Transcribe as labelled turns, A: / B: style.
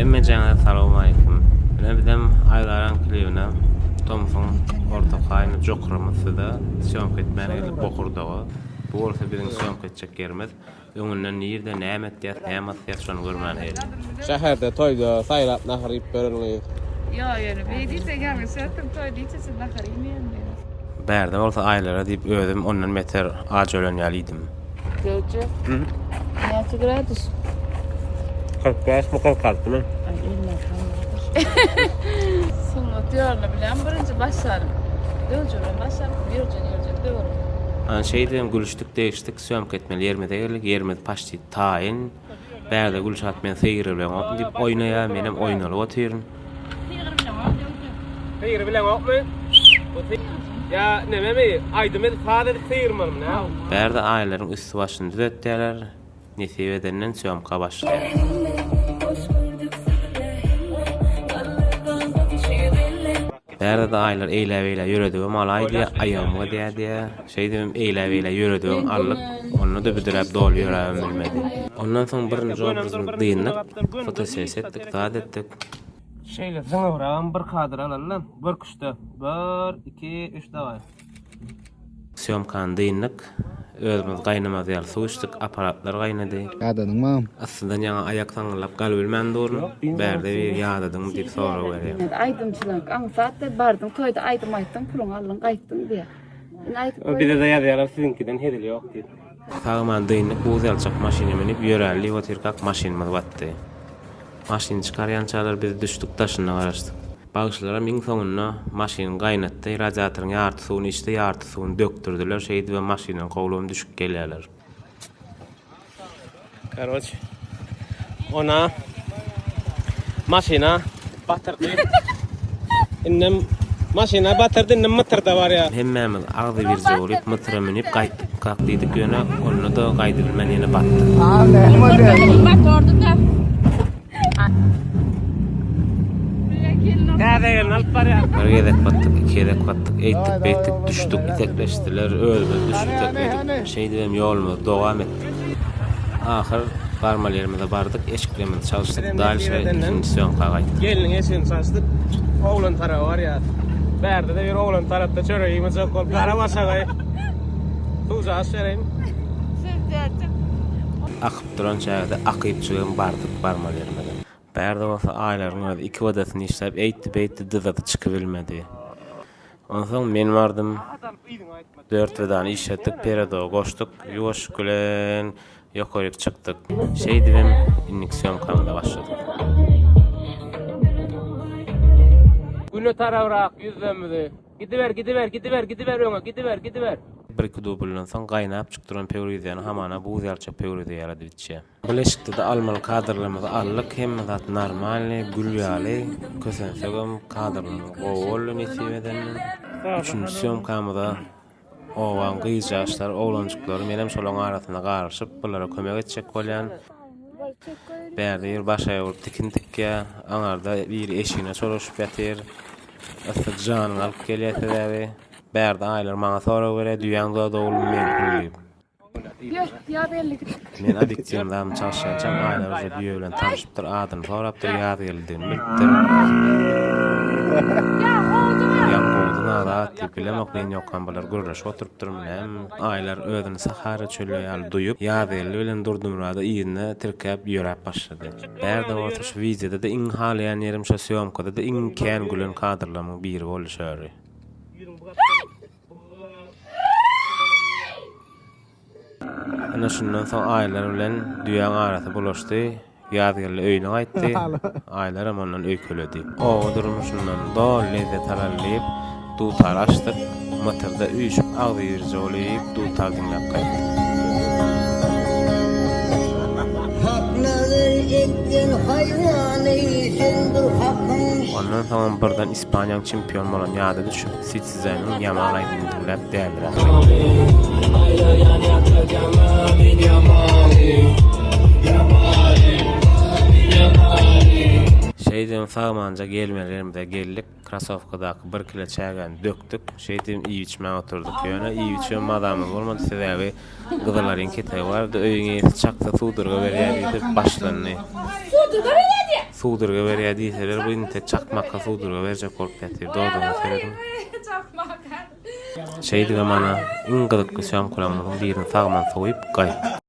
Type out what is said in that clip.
A: Emmejana salamu alaykum. Ben bizem aylaran klibine Tomson ortakayny jokramysyda syomka etmäne bokurdagy. Bu bolsa biziň syomka etjek yerimiz. Öňünden ýerde nämet diýip nämet diýip şonu görmän heli. Şäherde toýda saýlap naharyp berenler.
B: Ja, yani beýdise gelme sättim toy diýse naharymen.
A: Bärde bolsa aýlara diýip özüm ondan meter aç ölen ýalydym.
B: Göçü. Näçe gradus?
A: 45 mi 46 mı?
B: Ay illa kalmadı. Sonra diyorlar bilen birinci başlarım. Gölcüğün başlarım, yürüyecek diyorum.
A: Şeyden gülüştük değiştik, syomka etmeli yermede geldik, yermede paştı tayin. Bärde gülüş atmayan seyir bilen okun deyip oynaya, menem oynalı otuyrun.
C: Seyir bilen okun? Ya neme mi? Aydım edip sadece seyirmanım ne?
A: Bärde aýlaryň üstü başyny düzetdiler. Nesibedenden syomka başlaýar. Bärde de aýlar eýläp-eýläp ýöredigim alaýdy, aýamga diýdi. Şeýdim eýläp-eýläp ýöredigim allyk, onu da bidiräp dol ýöräbim bilmedi. Ondan soň birinji obrazyny dynyp, fotosessiýa etdik, taýt etdik.
C: Şeýle zıňyram bir kadr alalım. Bir kuşda. 1 2 3 daway.
A: Syomkany dynyk, özümiz gaýnamaz ýaly suw içdik, aparatlar gaýnady.
D: Ýadadymmy?
A: Aslında ýa ayak saňlap gal bilmän durun. Bärde bir ýadadyň diýip soraw berýär.
B: Aydymçylyk, aňsatda bardyň toýda aydym aýtdyň, pulun aldyň gaýtdyň diýär.
C: Bize de ýazýarlar sizinkiden hedil ýok diýip.
A: Sağman dynyk bu ýalçak maşyny minip ýörälli oturkak maşynymyz batdy. Maşyn çykarýançalar biz düşdük taşyna garaşdyk. Bagşylara miň soňuna maşyny gaýnatdy, radiatoryň ýarty suwuny içdi, ýarty suwuny döktürdiler, şeýdi we maşynyň gowlumy düşüp gelýärler.
C: Короче, ona maşyna batyrdy. Innem maşyna batyrdy, innem mıtırda var ya.
A: Hemmämiz agdy bir joglyp mıtyra minip gaýtdyk, gakdydyk ýöne, onu da gaýdyrylman ýene batdy.
B: Batyrdy da.
C: Kädegen alyp bar ya.
A: Bir gedek batdyk, iki gedek batdyk, eýtdik, beýtdik, düşdük, itekleşdiler, ölme, düşdük, eýtdik. Şeýdi hem ýolumyz dowam etdi. Ahir barmal ýerimize bardyk, eşiklerimizi çalyşdyk, daýyşy ikinji syomka gaýtdyk.
C: Gelin eşini saçtık. Oğlan tarafı var ya. Bärde de bir oğlan tarafta çöreğimiz yok ol. Karabaşagay. Tuğza aşereyim.
A: Akyp duran çägde akyp çygym bardyk barmal ýerimize. Bärde bolsa aýlaryň öz iki wadasyny işläp eýtdi dyzady çykyp bilmedi. Ondan soň men bardym. 4 wadany işletdik, peredoga goşdyk, ýuwaş gülen ýokaryp çykdyk. Şeýdi hem innik syomkamda başladyk.
C: Güne tarabrak yüzlemidi. Gidiver öňe, gidiver.
A: Bir-iki dubuldan soň gaýnap çykdyran pewriýany hamana bu ýalçak pewriýa ýarady bitçe. Bileşikde de almaly kadrlarymyzy allyk, hemme zat normal, gülýäli, kösensegem kadrlaryny gowuly nesibeden. Üçüncü syomkamyzda owan gyýjaşlar, oglanjyklar menem şolaň arasyna garaşyp bulara kömek etjek bolýan. Bärde ýer başaýyp tikintikkä, aňarda bir eşigine çoroşup ýatyr. Aslında canın alıp gelýär. Bärde aýlar maňa soraw berýär, düýäňde dowulmy men kulýyp.
B: Ya belli.
A: Men adiktiýamdan çalşançam aýlar öýle düýe bilen tanışypdyr, adyny sorapdyr, ýa geldiň bitdir. Ýa boldyň ara diýip bilemek men ýokam bolar gürleşip oturup hem aýlar özüni Sahara çölüne ýaly duýup, ýa belli bilen durdum rada ýygyny tirkep ýörep başlady. Bärde otuş wiziýada da iň halyan ýerim şo syomkada da iň kän gülen kadrlaryň biri bolýar. Ana şundan soň aýlar bilen düýäň arasy bulaşdy. Ýazgyly öýüne gaýtdy. Aýlar ondan öýkeledi. O durmuşyndan dol lezzet alalyp, dutar açdyk. Motyrda üýüşüp agdy ýerje bolyp, dutar dinläp gaýtdy. Ondan soň birden Ispaniýa çempion bolan ýady düşüp, Sitsizanyň ýamalaýdyny dinläp däldiler. Şeyden sağmanca gelmelerimde geldik. Krasovkadaky 1 kilo çägen döktük. Şeyden iyi içmeye oturduk. Yani iyi içmem adamı olmadı. Sebebi gıdaların ketegi vardı. Öýüňe çaksa suwdurga berýärdi başlandy. Suwdurga berýärdi. Bu inte çakmakka suwdurga berjek bolup ýatyr. Doduňa seredim. Şeydiga mana iň gyzykly şam kulamyň birini sagman soýup gaýtdy.